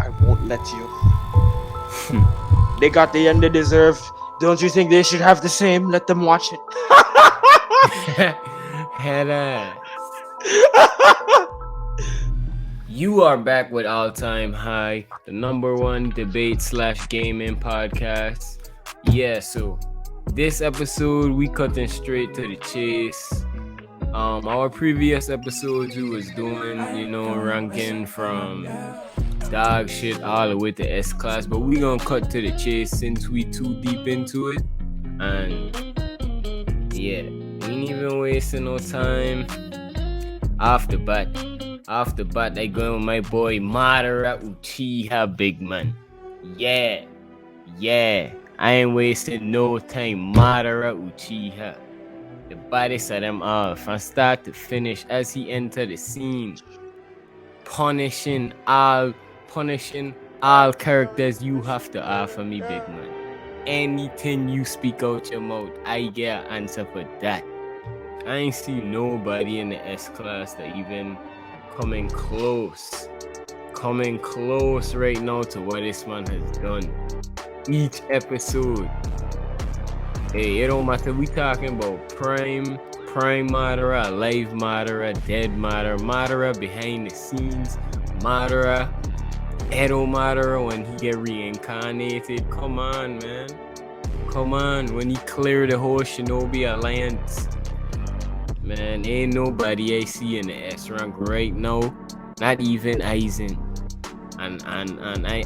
I won't let you. They got the end they deserved. Don't you think they should have the same? Let them watch it. Head ass. You are back with All Time High, the #1 debate/gaming podcast. Yeah, so this episode we cutting straight to the chase. Our previous episodes we was doing, ranking from dog shit all the way to S class, but we gonna cut to the chase since we too deep into it. And yeah, we ain't even wasting no time. Off the bat, I going with my boy Madara Uchiha, big man. Yeah, I ain't wasting no time. Madara Uchiha, the baddest of them all, from start to finish, as he entered the scene, punishing all characters you have to offer me, big man. Anything you speak out your mouth, I get an answer for that. I ain't see nobody in the S class that even coming close right now to what this man has done each episode. Hey, it don't matter, we talking about prime Madara, live Madara, dead Madara behind the scenes Madara, Edo Madara when he get reincarnated. Come on, man. When he cleared the whole Shinobi Alliance. Man, ain't nobody I see in the S rank right now. Not even Aizen. And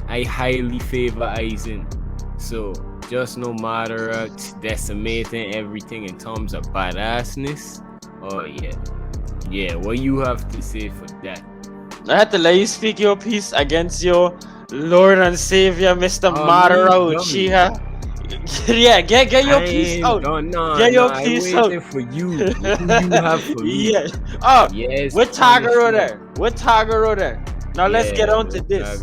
I highly favor Aizen. So just no matter decimating everything in terms of badassness. Oh yeah. What you have to say for that? I had to let you speak your piece against your Lord and Savior, Mr. Madara Uchiha. Yeah, get your piece out. Get your piece out. For you. Who you have for me? Yeah. Oh, yes. With Tagoro there. Now let's get on to this.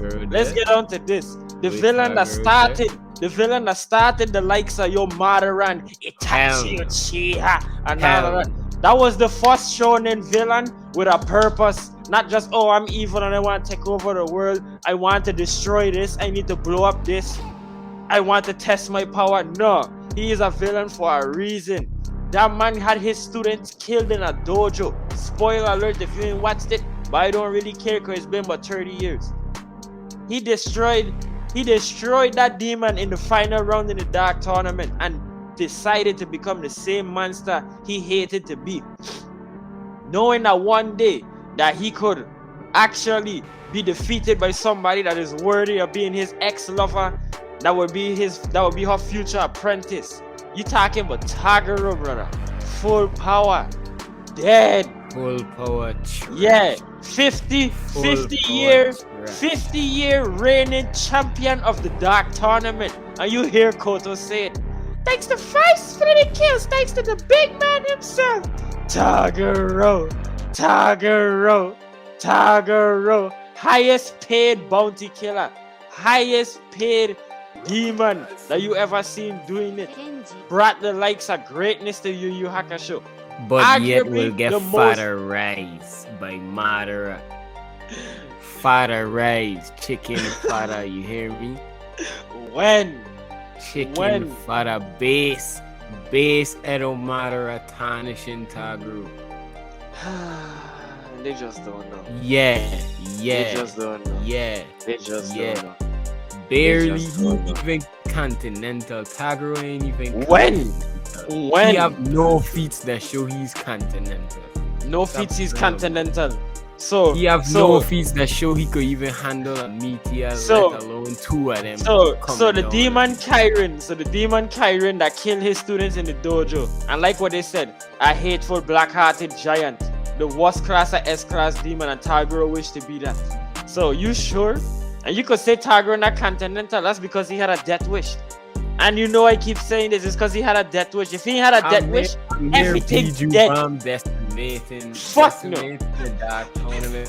The villain that started the likes of your Madara and Itachi Uchiha and all of that. That was the first shonen villain with a purpose. Not just, oh, I'm evil and I want to take over the world. I want to destroy this. I need to blow up this. I want to test my power. No, he is a villain for a reason. That man had his students killed in a dojo. Spoiler alert if you ain't watched it, but I don't really care because it's been about 30 years. He destroyed that demon in the final round in the Dark Tournament and decided to become the same monster he hated to be. Knowing that one day that he could actually be defeated by somebody that is worthy of being his ex-lover, that would be her future apprentice. You talking about Tagoro, brother. Full power. Dead. Full power. Yeah. 50 year reigning champion of the Dark Tournament. And you hear Koto say it. Thanks to 5 splitting kills, thanks to the big man himself. Tagoro. Highest paid bounty killer. Highest paid demon that you ever seen doing it. Brought the likes of greatness to Yu Yu Hakusho. But Arguably yet will get fodder rice by Madara. Fodder rice, chicken fodder, you hear me? When? Chicken fodder, base Edo Madara tarnishing Tagoro. They just don't know. Yeah. They just don't know. Yeah. They just don't know. Barely even continental. Tagoro ain't even When? He have no feats that show he's continental. No feats he's continental. So he have no feats that show he could even handle a meteor, let alone 2 of them. So the demon Kyren that killed his students in the dojo, and like what they said, a hateful black-hearted giant, the worst class of S-class demon, and Tagoro wished to be that. So you sure? And you could say Tagoro not continental, that's because he had a death wish. And you know I keep saying this, it's because he had a death wish. If he had a death wish, everything's dead. Decimating. Fuck no. The Dark Tournament,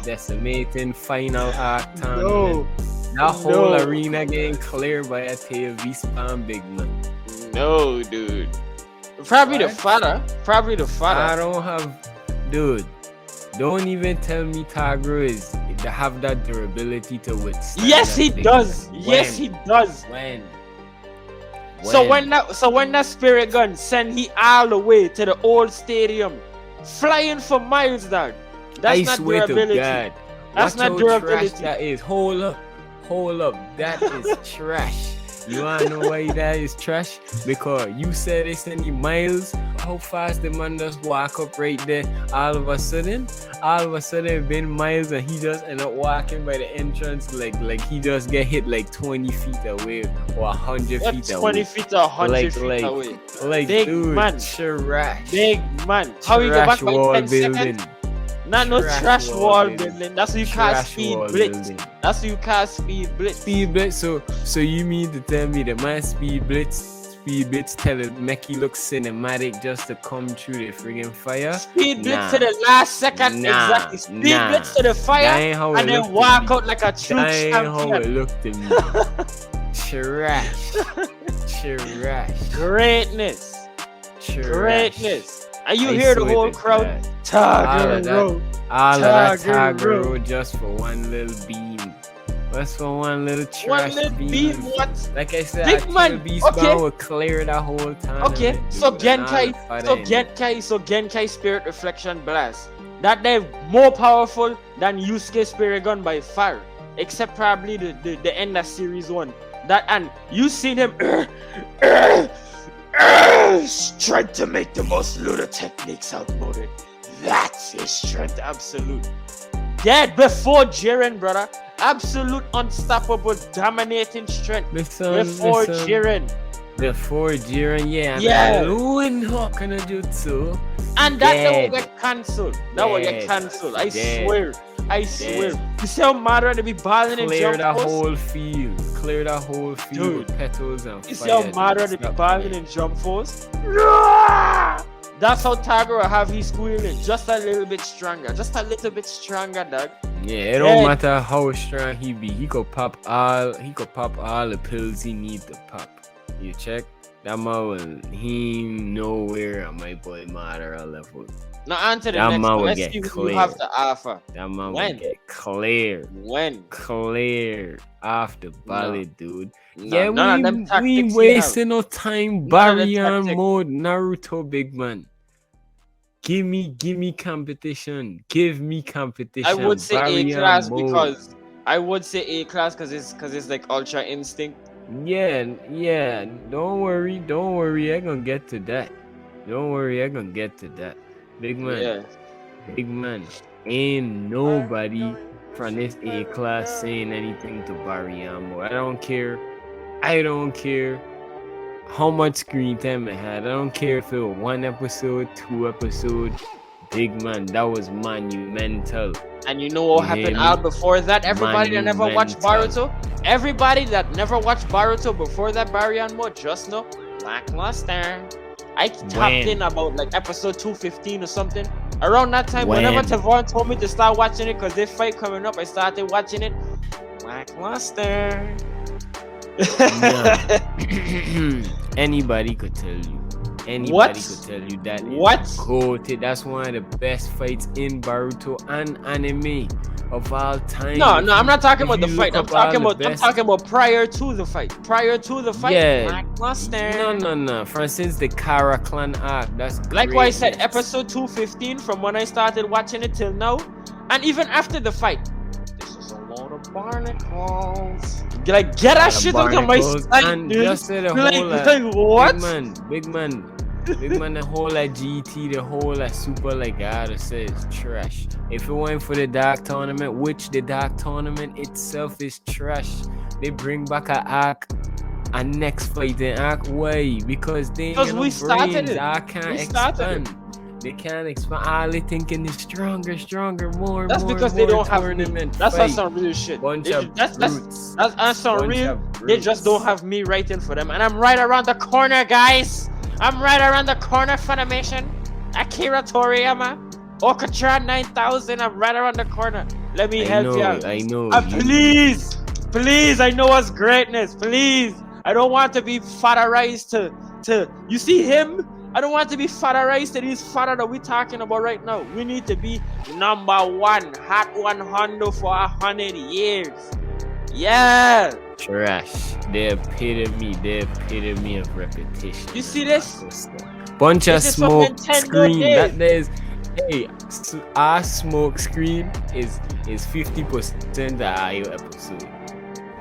decimating final arc tournament. That whole arena getting cleared by a tail V-spam big man. No, dude. Probably the father. I don't have... Dude, don't even tell me Tagoro is have that durability to withstand. Yes, that he thing. does. Yes, he does. When? So when that spirit gun send he all the way to the old stadium, flying for miles, dog. That's not swear durability. to God. That's Watch not how durability. trash that is. Hold up. That is trash. You wanna know why that is trash? Because you said it's any miles. How fast the man just walk up right there? All of a sudden, it been miles, and he just end up walking by the entrance like he just get hit like 20 feet away or 100 feet away. 20 feet or 100 feet away. Like Big dude, man. trash. Big man. How you go back by wall 10 building. seconds? Not no trash wall building. That's what you call speed blitz. That's what you call speed blitz. Speed blitz. So you mean to tell me that my speed blitz tell it make you look cinematic just to come through the friggin' fire? Speed blitz to the last second, exactly. Speed blitz to the fire, and then walk out like a true champion. That ain't how it looked to me. Trash. Greatness. And you hear the whole crowd. Toguro. All of that Toguro just for one little beam. Just for one little trash beam. What? Like I said, Big man. Okay. Will clear that whole time. Okay. So Genkai Spirit Reflection Blast. That they're more powerful than Yusuke Spirit Gun by far. Except probably the end of series 1. That, and you seen him strength to make the most lunar techniques outmoded. That's his strength, absolute. Dead before Jiren, brother. Absolute unstoppable dominating strength. Before Jiren, yeah. And Lewin Hawk and Jutsu. And that will get cancelled. I swear. You see how Madara to be balling in jump Clear that whole field dude, with petals and fire. You see how Madara to be balling in jump force? That's how Toguro have his squealing. Just a little bit stronger. Dog. Yeah, it don't matter how strong he be. He could pop all the pills he need to pop. You check? That man will nowhere at my boy Madara level. Now on to the next one. Let's see what you have to offer. That man will get clear. When? Clear off the ballot, dude. No, we wasting no time. Barrier mode, Naruto, big man. Give me competition. Give me competition. I would say A class because it's like Ultra Instinct. Yeah. Don't worry. I gonna get to that. Big man. Ain't nobody from this A class saying anything to Barriamo. I don't care how much screen time it had. I don't care if it was 1 episode, 2 episodes. Big man, that was monumental. And you know what happened out before that? Everybody that never watched Boruto before that Barriamo, just know lackluster. I tapped in about like episode 215 or something. Around that time, whenever Tevaun told me to start watching it because this fight coming up, I started watching it. Lackluster. Anybody could tell you. That is that's one of the best fights in Boruto and anime of all time. No, I'm not talking about the fight. I'm talking about prior to the fight. Yeah. Lackluster. No. For instance, the Kara clan arc. That's like what I said, episode 215 from when I started watching it till now, and even after the fight. This is a lot of barnacles. Like get that shit out of my sight, and dude. Just say the whole what? Big man, the whole GT, the whole super I gotta say is trash. If it weren't for the dark tournament, which the dark tournament itself is trash, they bring back a next fighting arc. Why? Because we started it. I can't expand. They can't expand. All they thinking is stronger, more. That's more, because more they don't have tournament. That's not some real shit. That's some real. They just don't have me writing for them, and I'm right around the corner, guys. I'm right around the corner, Funimation. Akira Toriyama, Okatra 9000. I'm right around the corner. Let me help you out. I know. Please. I know what's greatness. Please. I don't want to be fodderized to. You see him I don't want to be fatherized to these father that we talking about right now. We need to be number one, hot 100 for 100 years. Yeah. Trash. The epitome of repetition. You see this? Bunch of This is from smoke Nintendo screen. days. That there's, hey, our smoke screen is 50% of our episode.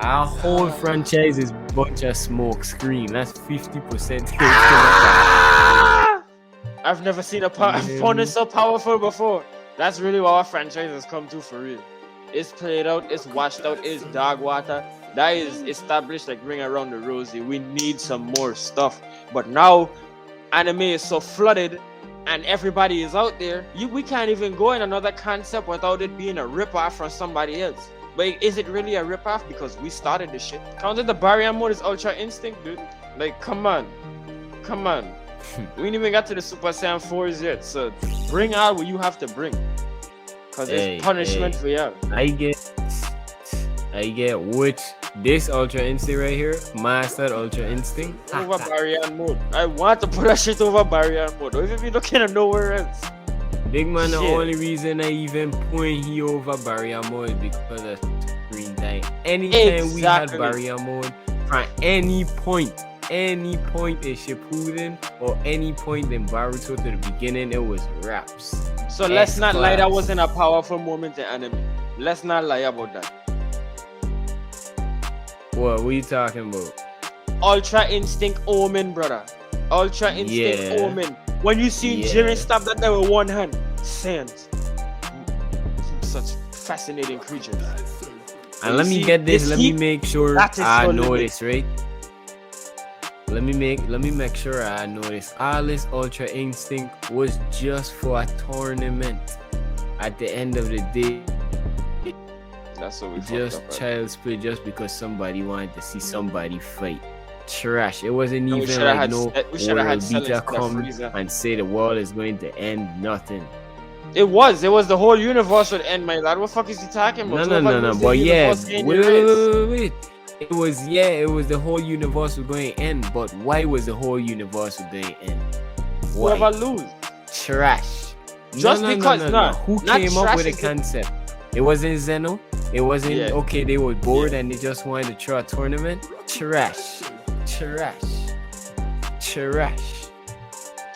Our whole franchise is bunch of smoke screen. That's 50%. I've never seen a opponent so powerful before. That's really what our franchise has come to for real. It's played out, it's washed out, it's dog water. That is established like ring around the rosy. We need some more stuff. But now, anime is so flooded and everybody is out there. We can't even go in another concept without it being a ripoff from somebody else. But is it really a ripoff? Because we started this shit. Counter the barrier mode is Ultra Instinct, dude. Like, come on. We ain't even got to the Super Saiyan 4s yet. So bring out what you have to bring. Because it's punishment for you. I get which this Ultra Instinct right here, Master Ultra Instinct. Over barrier mode. I want to put that shit over barrier mode. Don't even be looking at nowhere else. Big man, the only reason I even point he over barrier mode is because of screen time. Anytime we had barrier mode, from any point in Shippuden or any point in Boruto to the beginning, it was raps. So let's not lie, that wasn't a powerful moment in anime. Let's not lie about that. What are you talking about? Ultra Instinct Omen, brother. Ultra Instinct Omen. When you see Jiren stab that guy with one hand, Sans. Such fascinating creatures. And let me get this. Let me make sure I know this, right? Let me make sure I know this. All this Ultra Instinct was just for a tournament. At the end of the day, that's what we just child's play, just because somebody wanted to see somebody fight. Trash. It wasn't even like no world beater come and say the world is going to end. Nothing. It was the whole universe would end, my lad. What the fuck is he talking about? No. But wait. It was the whole universe was going to end. But why was the whole universe going to end? Why? Whoever lose. Trash. Just because who came up with the concept? It wasn't Zeno. It wasn't okay. They were bored and they just wanted to throw a tournament. Trash.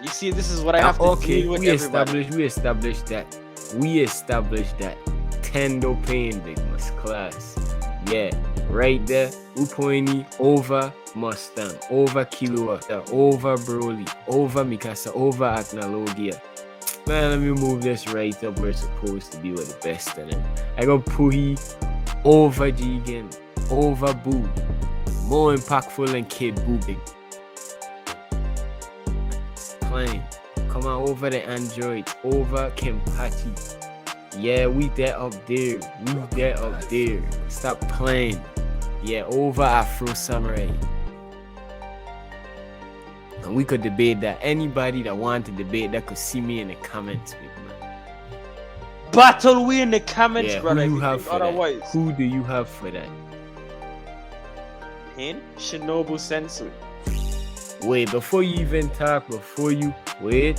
You see, this is what I have to deal with. We established that. Tendo pain, big must class. Yeah, right there. Upoini over Mustang, over Kiluata, over Broly, over Mikasa, over Aknalogia. Man, let me move this right up where it's supposed to be with the best of them. I got Puhi over Jigen, over Boo. More impactful than Kid Boo, big. Playing. Come on, over the Android, over Kenpachi. Yeah, we there up there. Stop playing. Yeah, over Afro Samurai. And we could debate that. Anybody that wanted to debate that could see me in the comments, big man. Battle we in the comments, brother. Who you have for that? Who do you have for that? Pain? Shinobu Sensui. Wait, before you even talk, right?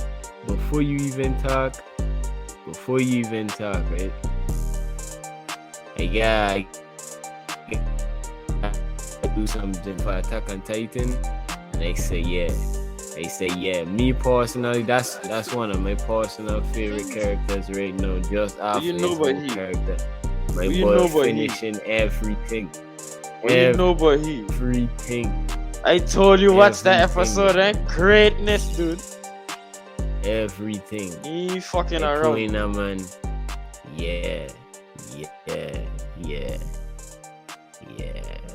I do something for Attack on Titan, and they say yeah. Me personally, that's one of my personal favorite characters right now. Just after character, my boy finishing everything. Everything. I told you, watch that episode, greatness, dude. Everything. He fucking around. Man. Yeah.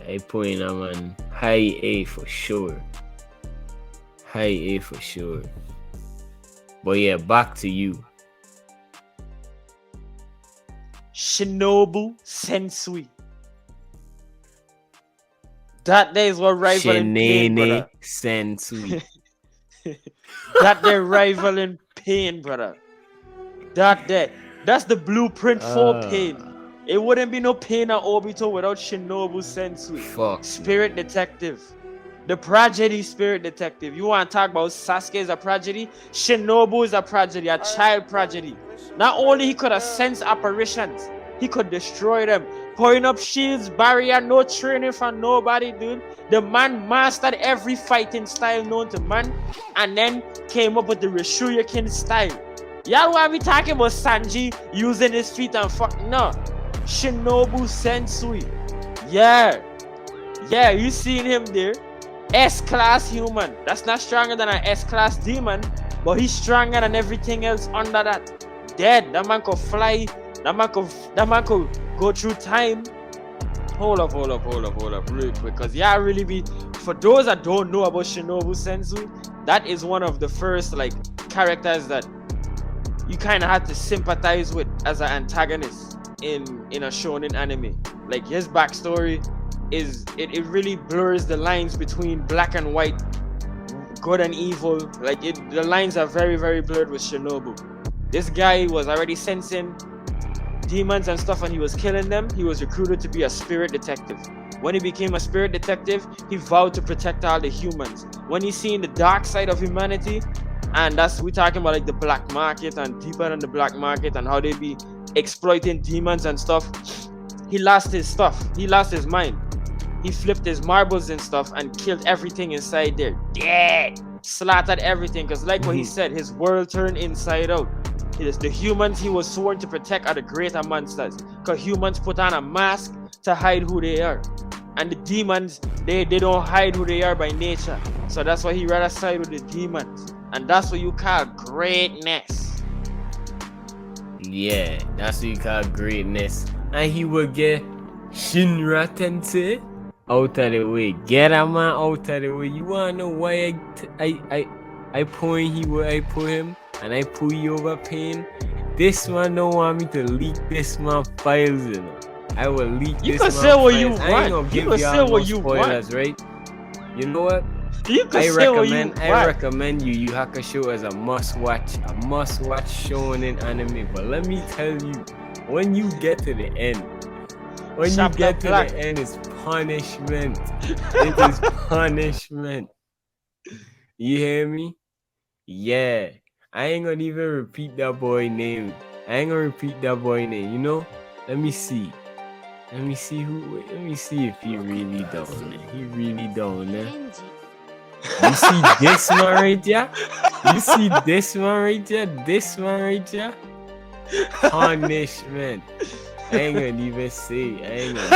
I point man. High A for sure. But yeah, back to you. Shinobu Sensui. That day is what rival in pain, brother. Sensui. That day rival in pain, brother. That day. That's the blueprint for pain. It wouldn't be no pain at Obito without Shinobu Sensui. Fuck. Spirit Detective. the prodigy spirit detective. You want to talk about Sasuke is a prodigy? Shinobu is a prodigy, a child prodigy. Not only he could have sensed apparitions, he could destroy them. Pouring up shields, barrier, no training from nobody, dude. The man mastered every fighting style known to man, and then came up with the Rishuyakin style. Y'all want me talking about Sanji using his feet and fuck? No. Shinobu Sensui. Yeah, you seen him there. S-class human. That's not stronger than an S-class demon, but he's stronger than everything else under that. Dead. That man could fly. That man could go through time. Hold up, real quick. Because really be, for those that don't know about Shinobu Sensui, that is one of the first like characters that you kind of had to sympathize with as an antagonist in a shonen anime. Like his backstory is it really blurs the lines between black and white, good and evil. Like the lines are very, very blurred with Shinobu. This guy was already sensing demons and stuff and he was killing them. He was recruited to be a spirit detective. When he became a spirit detective, he vowed to protect all the humans. When he seen the dark side of humanity, and we talking about like the black market and deeper than the black market and how they be exploiting demons and stuff, he lost his stuff. He lost his mind. He flipped his marbles and stuff and killed everything inside there. Dead. Slaughtered everything. Because like what he said, his world turned inside out. It is the humans he was sworn to protect are the greater monsters. Because humans put on a mask to hide who they are. And the demons, they don't hide who they are by nature. So that's why he rather side with the demons. And that's what you call greatness. Yeah, that's what you call greatness. And he will get Shinra Tensei out of the way. Get a man out of the way. You wanna know why I point he where I put him and I pull you over pain? This man don't want me to leak this man files, you know. I will leak you this can man say what files. you I ain't want. gonna give You can y'all say what no you spoilers, want. right? You know what? You can I say what you want. recommend YUYU HAKUSHO as a must-watch shonen anime. But let me tell you, when you get to the end, it's punishment. It is punishment. You hear me? Yeah. I ain't gonna even repeat that boy name. You know? Let me see if he really down there. He really down there. You see this man right here? This man right here? Punishment. I ain't gonna even say much.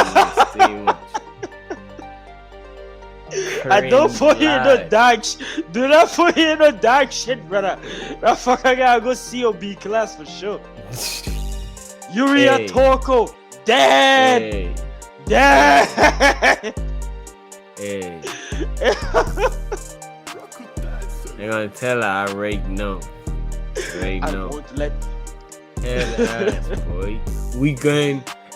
I don't put you in the dark. Do not put you in the dark shit, brother. That fucker gotta go COB class for sure. Yuria Toko dead. Dead. Hey. I'm gonna tell her I right now. I won't let. Hell ass, boy. We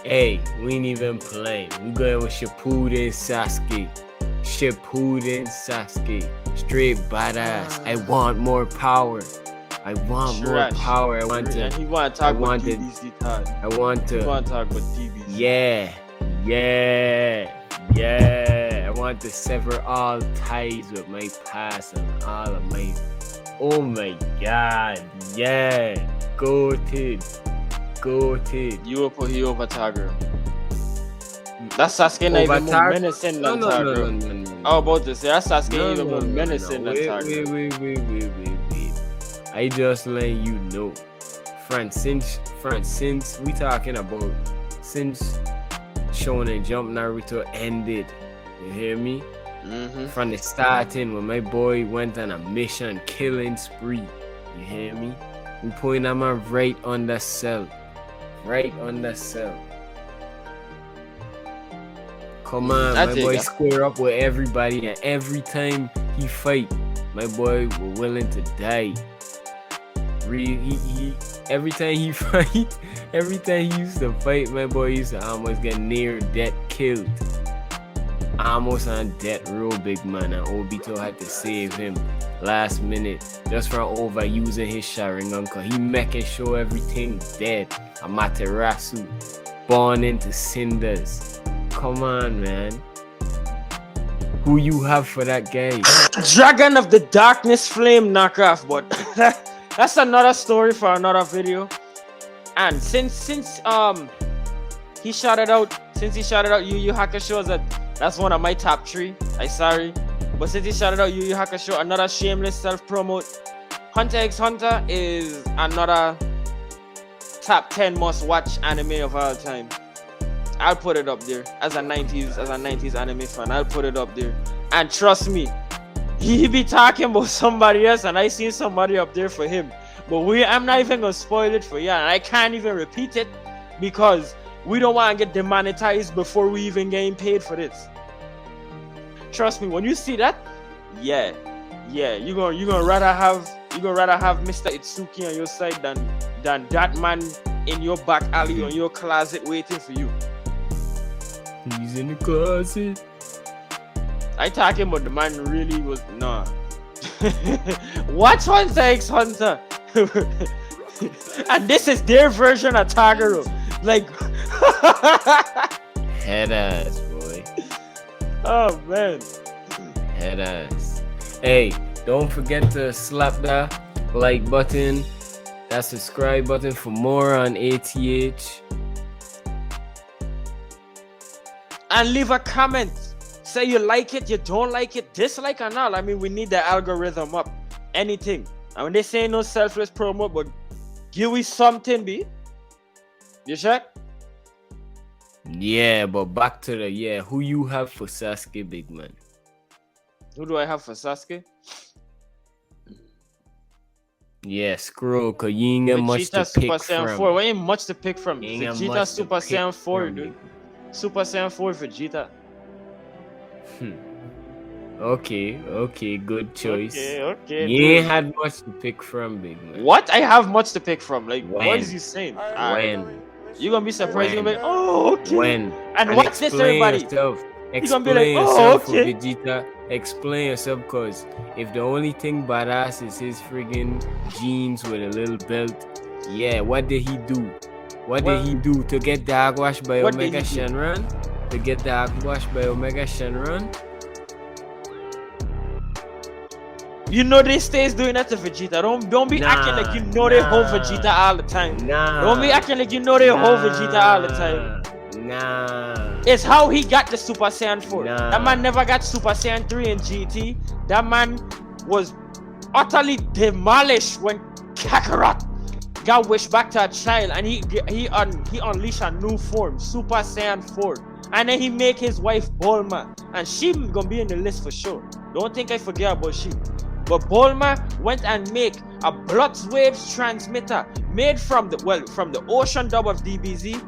ain't even playing. We going with Shippuden Sasuke. Straight badass. I want more power. I want more power. And he want to talk about DBZ. I want to talk about DBZ. Yeah. I want to sever all ties with my past and all of my. Oh my god. Yeah. Goated. You will put over Taguro. That's Sasuke not even more menacing than Taguro. No. I was about to say that's Sasuke even more menacing than Taguro. Wait. I just letting you know. Since we talking about since Shonen Jump Naruto ended, you hear me? From the starting when my boy went on a mission killing spree, you hear me? We putting him right on the cell. Come on, my boy square up with everybody, and every time he fight, my boy was willing to die. Every time he used to fight, my boy used to almost get near death killed. Almost on death, real big man, and Obito had to save him last minute just for overusing his Sharingan, cause he making sure everything's dead. Amaterasu born into cinders. Come on, man. Who you have for that guy? Dragon of the Darkness Flame knockoff, but that's another story for another video. And since he shouted out YUYU HAKUSHO, that's one of my top 3. I sorry, but since he shouted out YUYU HAKUSHO, another shameless self-promote, Hunter x Hunter is another top 10 must-watch anime of all time. I'll put it up there as a 90s anime fan. I'll put it up there, and trust me, he be talking about somebody else, and I seen somebody up there for him. But I'm not even gonna spoil it for you, and I can't even repeat it because we don't want to get demonetized before we even getting paid for this. Trust me, when you see that, yeah, you're gonna rather have Mr. Itsuki on your side than that man in your back alley or your closet waiting for you. He's in the closet. I talking about the man really was nah. Watch Hunter x Hunter. And this is their version of Toguro. Like head ass, boy. Oh man. Head ass. Hey, don't forget to slap that like button, that subscribe button for more on ATH. And leave a comment. Say you like it, you don't like it, dislike or not. I mean, we need the algorithm up. Anything. And when they say no selfless promo, but give we something, B. You check? Yeah, but back to the who you have for Sasuke, big man? Who do I have for Sasuke? Yeah, scroll, cause you ain't got much to Super pick Saiyan from. 4. We ain't much to pick from. Ain't got Vegeta much Super to pick Saiyan 4, from, dude. Super Saiyan 4 Vegeta. Okay, good choice. Okay. You ain't had much to pick from, big man. What? I have much to pick from. Like, When? what is he saying? When? You're gonna be surprised. You're When? gonna be like, oh, okay. When? And watch this, everybody. Yourself. gonna Explain be like, oh, yourself okay. for Vegeta. Explain yourself, cause if the only thing badass is his friggin' jeans with a little belt, what did he do? What did he do to get the Agwash by What Omega did he do? Shenron? To get the Agwash by Omega Shenron? You know they stays doing that to Vegeta. Don't be acting like you know they hold Vegeta all the time. Don't be acting like you know they hold Vegeta all the time. It's how he got the Super Saiyan 4. That man never got Super Saiyan 3 in GT. That man was utterly demolished when Kakarot got wished back to a child, and he unleashed a new form, Super Saiyan 4. And then he make his wife Bulma, and she gonna be in the list for sure. Don't think I forget about she. But Bulma went and make a Blood Waves transmitter made from the ocean dub of DBZ.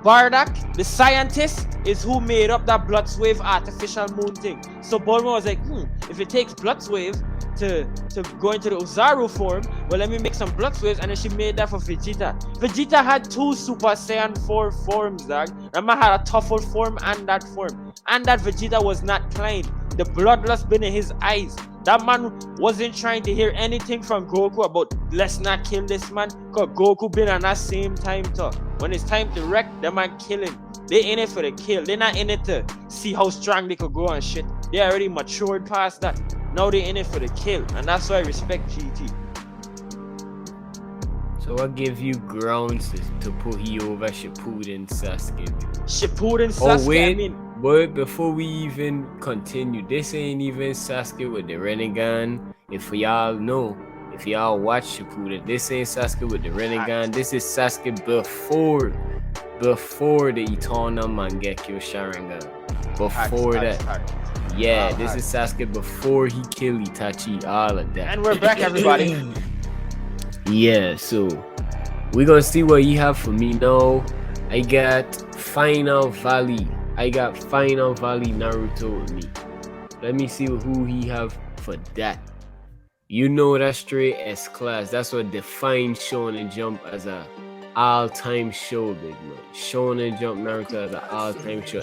Bardock, the scientist, is who made up that Blood Wave artificial moon thing. So Bulma was like, if it takes Blood Wave to go into the Ozaru form, well, let me make some Blood Waves, and then she made that for Vegeta. Vegeta had 2 Super Saiyan 4 forms, dog. That man had a Tuffle form and that form. And that Vegeta was not kind. The bloodlust been in his eyes. That man wasn't trying to hear anything from Goku about let's not kill this man, cause Goku been on that same time talk. When it's time to wreck, that man kill him. They in it for the kill. They're not in it to see how strong they could go and shit. They already matured past that. Now they in it for the kill, and that's why I respect GT. So what gave you grounds to put he over Shippuden Sasuke? Shippuden Sasuke, wait. I mean, But before we even continue, this ain't even Sasuke with the Rinnegan. If y'all know, if y'all watch Shippuden, this ain't Sasuke with the Rinnegan. This is Sasuke before the Eternal Mangekyo Sharingan. Before that. Yeah, this is Sasuke before he killed Itachi, all of that. and we're back, everybody. Yeah, so we're gonna see what you have for me now. I got Final Valley Naruto with me. Let me see who he have for that. You know that straight S class. That's what defines Shonen Jump as a all-time show, big man. Shonen Jump Naruto as an all-time show.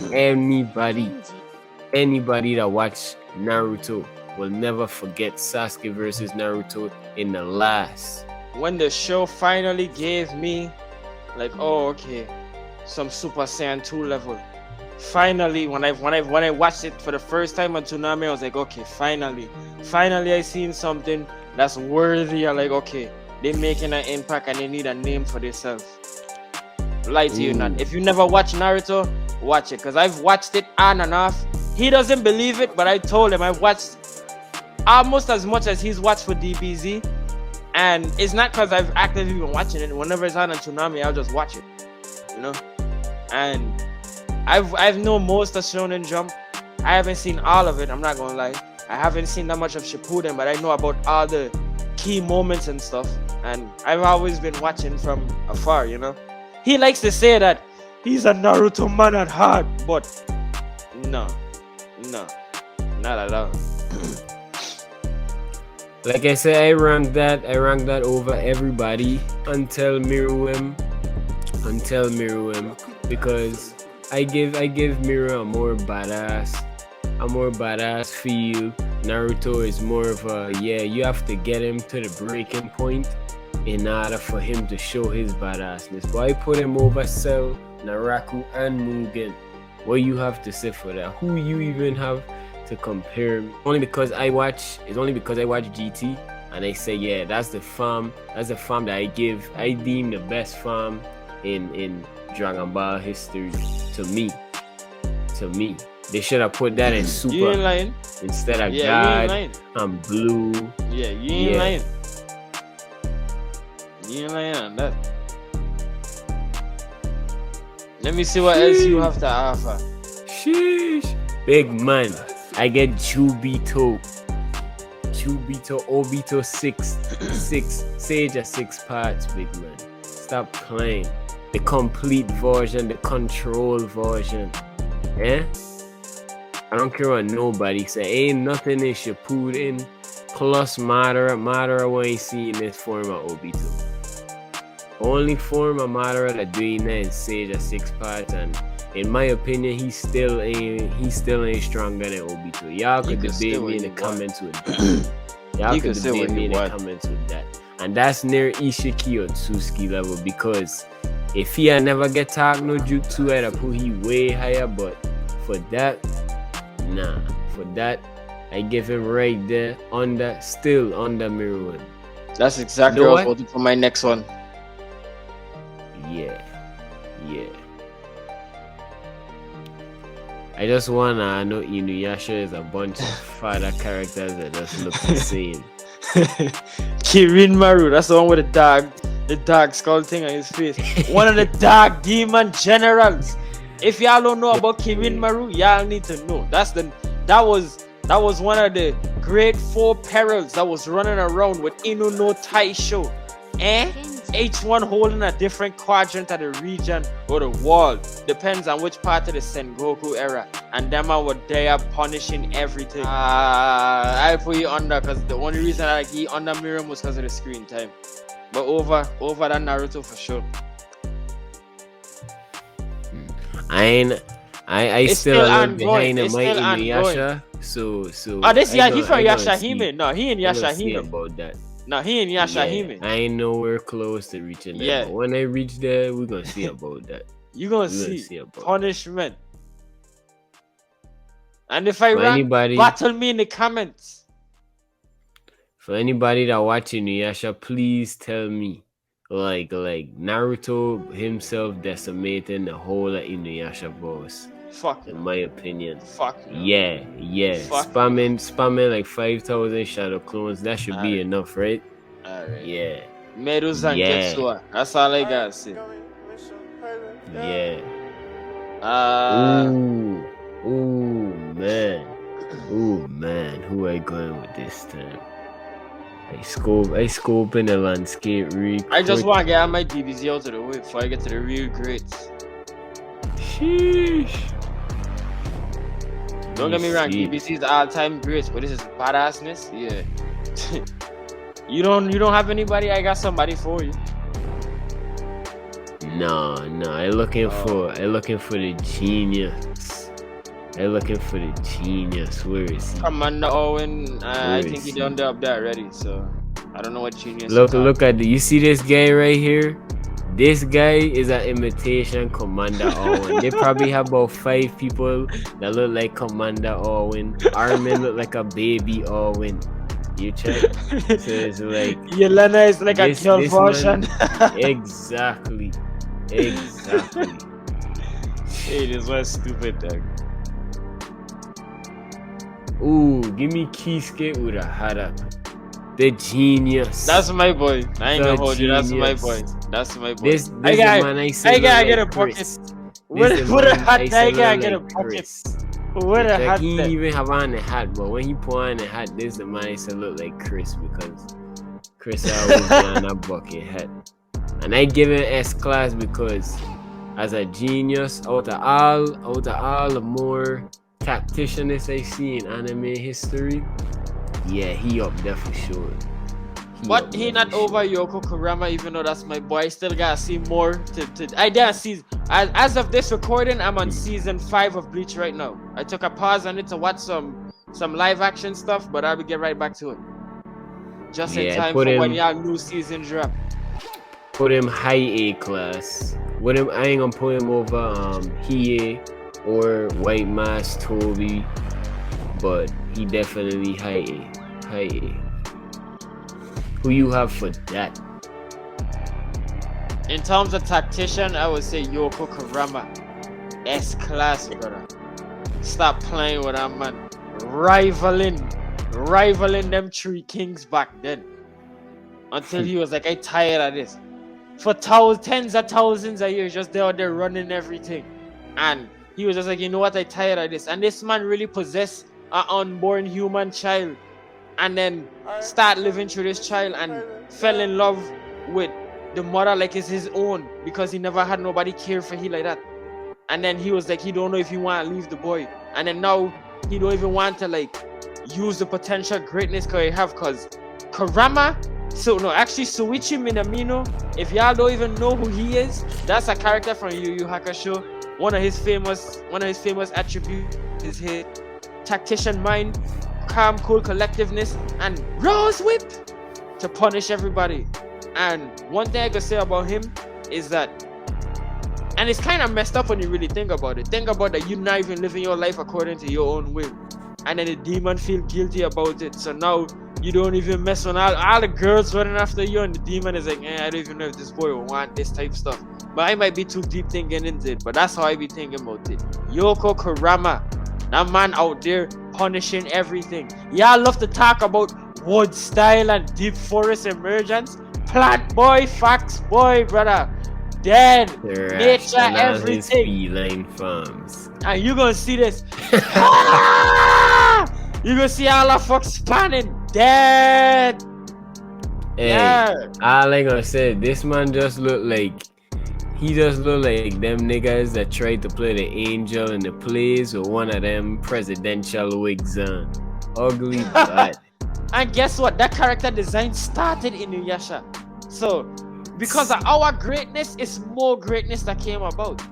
Anybody that watched Naruto will never forget Sasuke versus Naruto in the last. When the show finally gave me, like, oh, okay, some Super Saiyan 2 level. finally, when I watched it for the first time on Toonami, I was like, okay, finally I seen something that's worthy. I'm like, okay, they're making an impact and they need a name for themselves. Lie to you not. If you never watch Naruto, watch it, because I've watched it on and off. He doesn't believe it, but I told him I've watched almost as much as he's watched for DBZ, and it's not because I've actively been watching it. Whenever it's on Toonami, I'll just watch it, you know. And I've known most of Shonen Jump. I haven't seen all of it, I'm not gonna lie. I haven't seen that much of Shippuden, but I know about all the key moments and stuff, and I've always been watching from afar, you know. He likes to say that he's a Naruto man at heart, but no, not at all. Like I said, I ranked that over everybody until Miruem, because I give Miru a more badass feel. Naruto is more of a, you have to get him to the breaking point in order for him to show his badassness. But I put him over Cell, Naraku, and Mugen. What you have to say for that? Who you even have to compare? Only because I watch GT, and I say, that's the farm that I deem the best farm in Dragon Ball history. To me, they should have put that in Super. You ain't lying. Instead of God and Blue. Yeah, you ain't lying. You ain't lying on that. Let me see what else you have to offer. Sheesh. Big man, I get Chubito, Obito 6, Sage at 6 parts, big man. Stop playing. The complete version, the control version. I don't care what nobody say. Ain't nothing in Shippuden plus Madara we ain't seen this form of Obito. Only form of Madara that doing that is Sage at 6 parts, and in my opinion, he still ain't stronger than Obito. Y'all could debate me in the comments with that. Y'all could debate me in the comments with that. And that's near Ishiki or Tsuki level, because if he had never get taught no jutsu, I'd have put he way higher. But for that, nah. For that, I give him right there, still under Miruem. That's exactly what I was voting for my next one. Yeah. I just wanna know Inuyasha is a bunch of father characters that just look the same. Kirin Maru, that's the one with the dog skull thing on his face. One of the dark demon generals. If y'all don't know about Kirin Maru, y'all need to know. That was one of the great 4 perils that was running around with Inu no Taisho. Each one holding a different quadrant of the region or the world. Depends on which part of the Sengoku era. And them were there punishing everything. I put you under, because the only reason I like under Miruem was because of the screen time. But over that Naruto for sure. I still look behind him in Inuyasha. So he's from Yashahime. No, he in Yashahime. About that. No, he in Yashahime. I ain't nowhere close to reaching that. Yeah. But when I reach there, we're gonna see about that. You're gonna see punishment. And if I rank, battle me in the comments. For anybody that watching Inuyasha, please tell me, like Naruto himself decimating the whole of Inuyasha boss. Fuck. In my opinion. Fuck. Yeah. Fuck. Spamming like 5,000 shadow clones. That should be enough, right? Alright. Yeah. Medus and Ketsua. That's all I gotta say. Yeah. Ooh man. Who I going with this time? I scope in the landscape real quick. I just want to get all my DBZ out of the way before I get to the real greats. Sheesh. Don't get me wrong, DBZ is all-time greats, but this is badassness. Yeah. You don't have anybody? I got somebody for you. No. I looking for the genius. Where is he? Commander Owen, I think he done up there already, so I don't know what genius. Look at you see this guy right here? This guy is an imitation Commander Owen. They probably have about 5 people that look like Commander Owen. Armin look like a baby Owen. You check. So it's like Yelena is like a girl this version. Man, exactly. Hey, this was stupid, dog. Ooh, give me Kisuke Urahara. The genius. That's my boy. I ain't gonna hold you. That's my boy. That's my boy. This I get a pocket. What a hat I get a pocket. What a hat. He even have on a hat, but when he put on a hat, this the man I say look like Chris because Chris always on a bucket hat. And I give him S class because as a genius, out of all the more tacticians I see in anime history, yeah, he up there for sure. But he not over Yoko Kurama, even though that's my boy. I still gotta see more I didn't see as of this recording, I'm on season 5 of Bleach right now. I took a pause on it to watch some live action stuff, but I will get right back to it. Just in time for when y'all new season drop. Put him high A class. With him, I ain't gonna put him over Hiei or White Mask Toby, but he definitely high A. Who you have for that? In terms of tactician, I would say Yoko Kurama. S class, brother. Stop playing with that man. Rivaling them 3 kings back then. Until he was like, I tired of this. For tens of thousands of years, just out there running everything. And he was just like, you know what, I tired of this. And this man really possessed an unborn human child. And then start living through this child and fell in love with the mother like it's his own. Because he never had nobody care for him like that. And then he was like, he don't know if he want to leave the boy. And then now, he don't even want to like use the potential greatness he have. Because Kurama... Suichi Minamino, if y'all don't even know who he is, that's a character from Yu Yu Hakusho. One of his famous attributes is his tactician mind, calm, cool collectiveness, and Rose Whip to punish everybody. And one thing I could say about him is that, and it's kind of messed up when you really think about it. Think about that you're not even living your life according to your own will. And then the demon feel guilty about it. So now you don't even mess with all the girls running after you, and the demon is like, I don't even know if this boy will want this type of stuff. But I might be too deep thinking into it, but that's how I be thinking about it. Yoko Kurama, that man out there punishing everything. Y'all love to talk about wood style and deep forest emergence. Plant boy, facts boy, brother. Dead, nature, everything. Feline farms. And you gonna see this. You gonna see all the fucks spanning. Dead. Hey, yeah. All I gonna say, this man just look like them niggas that tried to play the angel in the plays with one of them presidential wigs on. Ugly bad. And guess what? That character design started in Inuyasha. So, because of our greatness, it's more greatness that came about.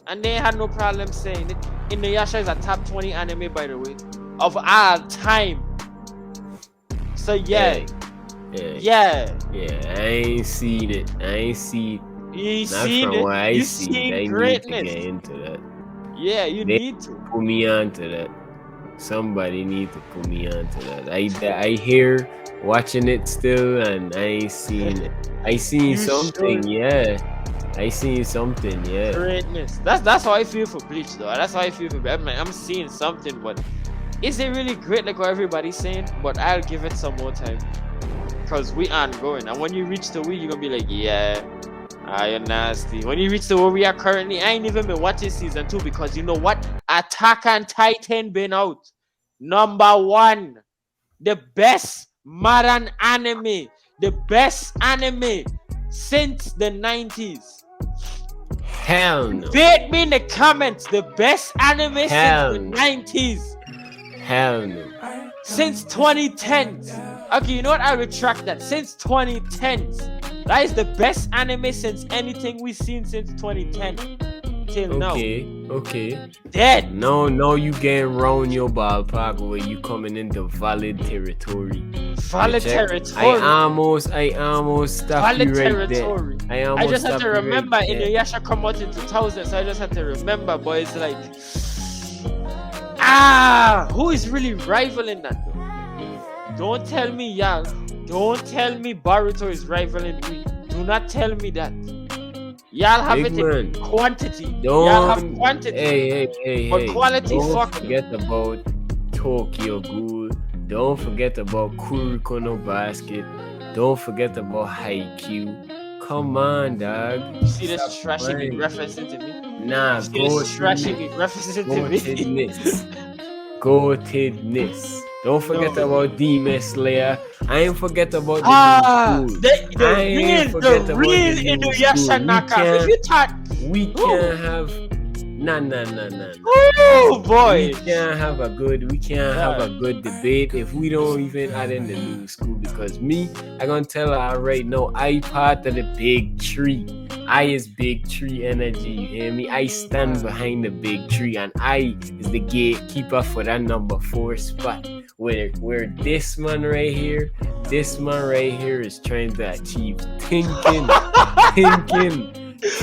And they had no problem saying it. Inuyasha is a top 20 anime, by the way, of all time. So yeah. I ain't seen it. You seen greatness. Need to get into that. Yeah, you need to put me onto that. Somebody need to put me onto that. I hear watching it still, and I ain't seen it. I seen something, I seen something, Greatness. That's how I feel for Bleach, though. That's how I feel for Batman. I'm seeing something, but is it really great like what everybody's saying? But I'll give it some more time. Because we aren't going. And when you reach the week, you're going to be like, you're nasty. When you reach the where we are currently, I ain't even been watching season 2 because you know what? Attack on Titan been out. Number 1. The best modern anime. The best anime since the 90s. Hell no. Debate me in the comments. The best anime since the 90s. Hell no. Since 2010s. Okay, you know what? I retract that. Since 2010s. That is the best anime since anything we've seen since 2010. till now. Okay. Dead. No, you getting round your ballpark where you coming into valid territory. Valid territory. I almost stopped you right territory. there. I just have to remember right Inuyasha come out in 2000, so I just have to remember. But it's like, who is really rivaling that though? Don't tell me, y'all. Don't tell me Boruto is rivaling me. Do not tell me that. Y'all have Big man, in quantity. Don't, Y'all have quantity. Hey. But quality, don't forget about Tokyo Ghoul. Don't forget about Kuriko no Basket. Don't forget about Haikyuu. Come on, dog. You see this trashing it referencing to me? Nah, go trashing it referencing to me. Goatedness. Don't forget about Demon Slayer. I ain't forget about the new school. The real Inuyasha Naka. If you thought we can't have nah. Oh boy. We can't have a good debate if we don't even add in the new school, because I gonna tell her right now, I part of the big tree. I is big tree energy, you hear me? I stand behind the big tree, and I is the gatekeeper for that number 4 spot. Where this man right here is trying to achieve thinking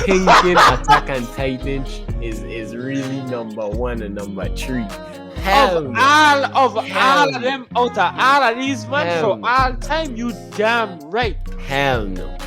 Attack on Titan is really number 1 and number 3. All of them out of all of these men for all time, you damn right. Hell no.